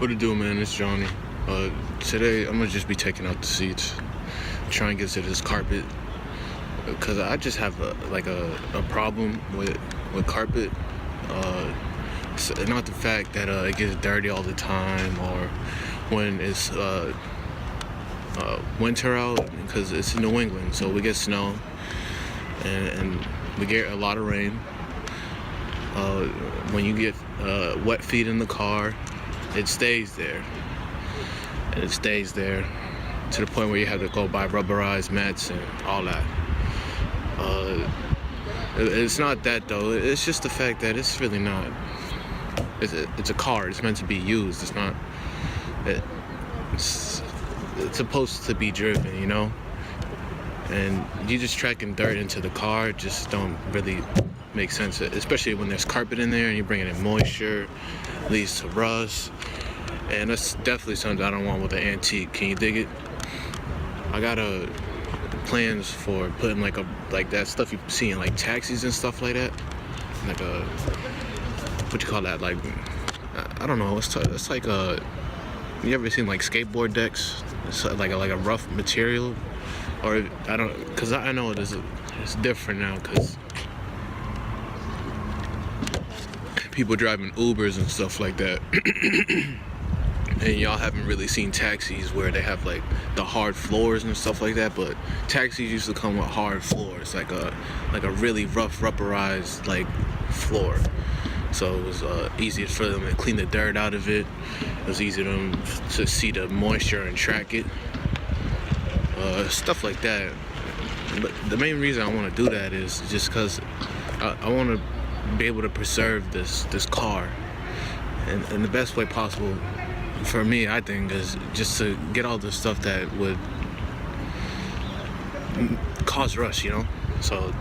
What to do, man? It's Johnny. Today I'm gonna just be taking out the seats, trying to get to this carpet, because I just have a problem with carpet. It's not the fact that it gets dirty all the time, or when it's winter out, because it's in New England, so we get snow and we get a lot of rain. When you get wet feet in the car, it stays there, and it stays there to the point where you have to go buy rubberized mats and all that. It's not that though. It's just the fact that it's really not. It's a car. It's meant to be used. It's not. It's supposed to be driven, you know. And you just tracking dirt into the car just don't really make sense. Especially when there's carpet in there and you're bringing in moisture, leads to rust, and that's definitely something I don't want with an antique. Can you dig it? I got plans for putting like that stuff you see in like taxis and stuff like that, like what you call that, like I don't know, it's like you ever seen like skateboard decks? It's like a rough material, or I don't, because I know it's different now, because people driving Ubers and stuff like that. And y'all haven't really seen taxis where they have like the hard floors and stuff like that, but taxis used to come with hard floors, like a really rough rubberized like floor. So it was easier for them to clean the dirt out of it. It was easier for them to see the moisture and track it. Stuff like that. But the main reason I want to do that is just because I want to be able to preserve this car, and the best way possible for me, I think, is just to get all the stuff that would cause rust, you know. So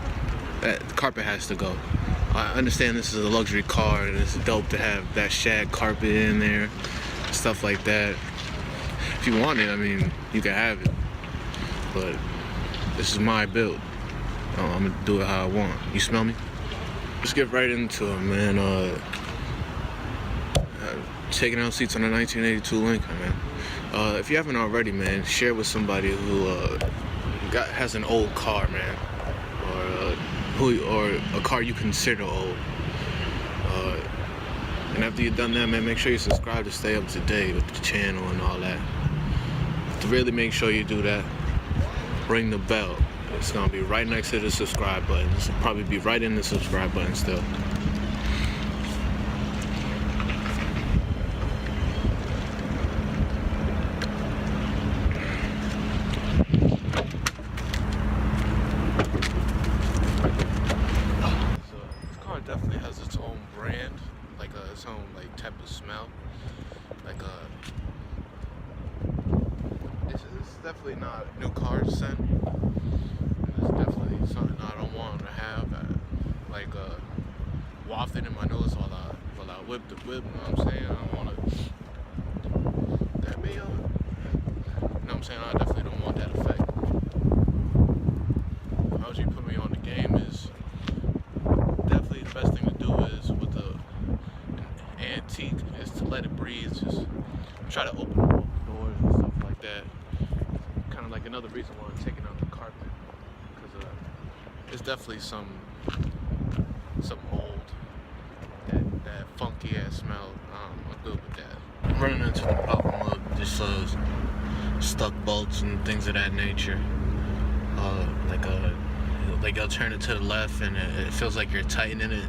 that carpet has to go. I understand this is a luxury car and it's dope to have that shag carpet in there, stuff like that. If you want it, I mean, you can have it, but this is my build. I'm gonna do it how I want. You smell me? Let's get right into it, man. Taking out seats on a 1982 Lincoln, man. If you haven't already, man, share with somebody who has an old car, man, or a car you consider old. And after you've done that, man, make sure you subscribe to stay up to date with the channel and all that. To really make sure you do that, ring the bell. It's gonna be right next to the subscribe button. This will probably be right in the subscribe button still. Definitely has its own brand, like its own like type of smell. Like it's definitely not a new car scent. It's definitely something I don't want to have, like wafting in my nose while I whip the whip. You know what I'm saying? I don't want to. That me, you know what I'm saying? I definitely don't want that effect. How you put me on the game is. Definitely the best thing to do is with an antique is to let it breathe. Just try to open up the doors and stuff like that. Kind of like another reason why I'm taking out the carpet, because it's definitely some mold, that funky ass smell. I'm good with that. I'm running into the problem of just stuck bolts and things of that nature. Like you'll turn it to the left and it feels like you're tightening it.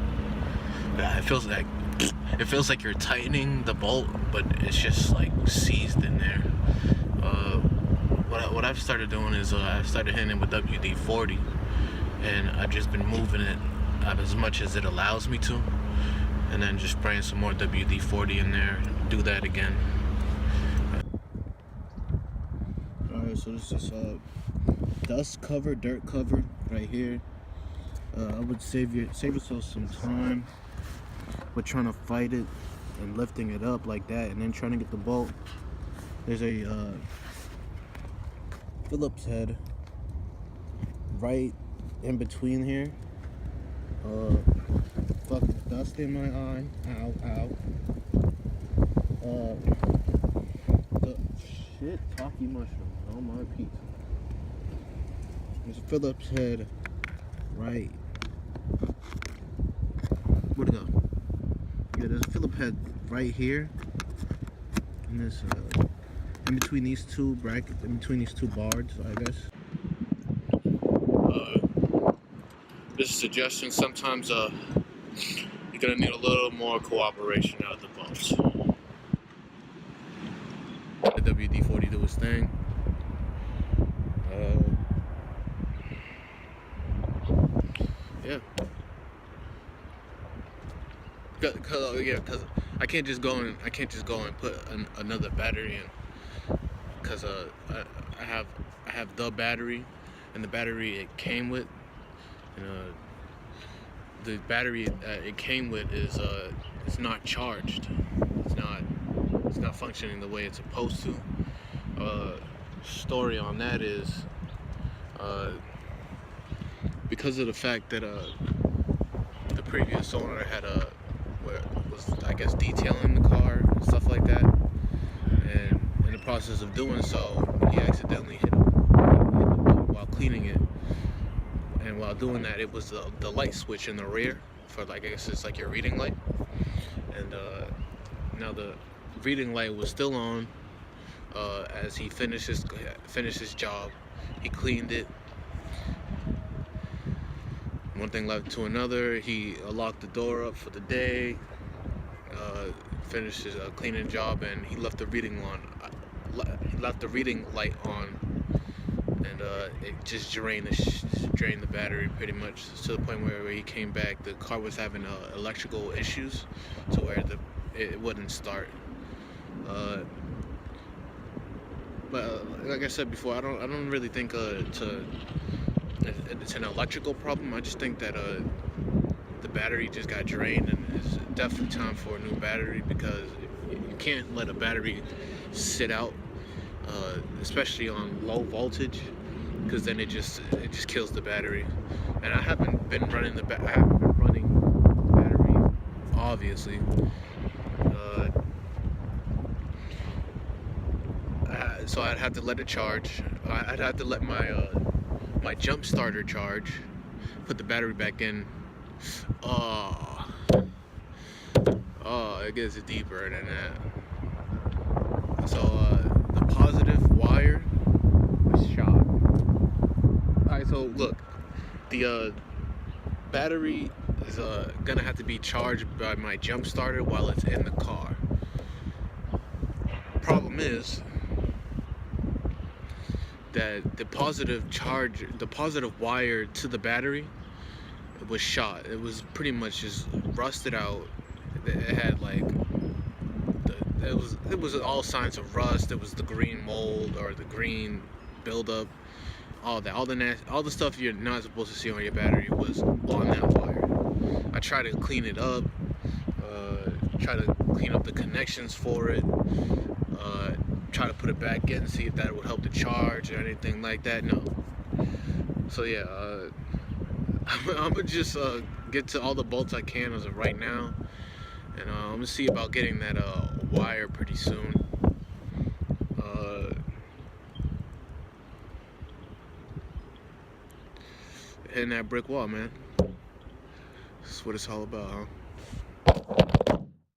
It feels like you're tightening the bolt, but it's just like seized in there. What I've started doing is I've started hitting it with WD-40, and I've just been moving it out as much as it allows me to, and then just spraying some more WD-40 in there. Do that again. Alright, so this is dust cover, dirt cover right here. I would save yourself some time with trying to fight it and lifting it up like that, and then trying to get the bolt. There's a Phillips head right in between here. Fucking dust in my eye. Ow, ow. Shit, Taki mushroom on my pizza. There's a Phillips head right. Where'd it go? Yeah, there's a Phillips head right here. And this, in between these two brackets, in between these two bars, I guess. This is a suggestion. Sometimes, you're gonna need a little more cooperation out of the bolts. The WD-40 do its thing. Yeah. Cause I can't just go and put another battery in. Cause I have the battery, and the battery it came with, and the battery it came with is it's not charged. It's not functioning the way it's supposed to. Story on that is because of the fact that the previous owner had was I guess detailing the car and stuff like that, and in the process of doing so, he accidentally hit the bolt while cleaning it. And while doing that, it was the light switch in the rear for, like, I guess it's like your reading light. And now the reading light was still on as he finished his job. He cleaned it. One thing led to another. He locked the door up for the day, finished his cleaning job, and he left the reading light on, and it just drained the battery pretty much, to the point where he came back, the car was having electrical issues to where it wouldn't start. But like I said before, I don't really think it's an electrical problem. I just think that the battery just got drained, and it's definitely time for a new battery, because you can't let a battery sit out, especially on low voltage, because then it just kills the battery. And I haven't been running the battery, obviously. So I'd have to let it charge. I'd have to let my jump starter charge, put the battery back in. It gets deeper than that. So the positive wire was shot. Alright, so look, the battery is gonna have to be charged by my jump starter while it's in the car. Problem is that the positive wire to the battery was shot. It was pretty much just rusted out. It had like it was all signs of rust. It was the green mold or the green buildup. All the stuff you're not supposed to see on your battery was on that wire. I tried to clean it up, try to clean up the connections for it, try to put it back in, see if that would help the charge or anything like that. No. So yeah, I'm gonna just get to all the bolts I can as of right now, and I'm gonna see about getting that wire pretty soon. Hitting that brick wall, man. That's what it's all about, huh?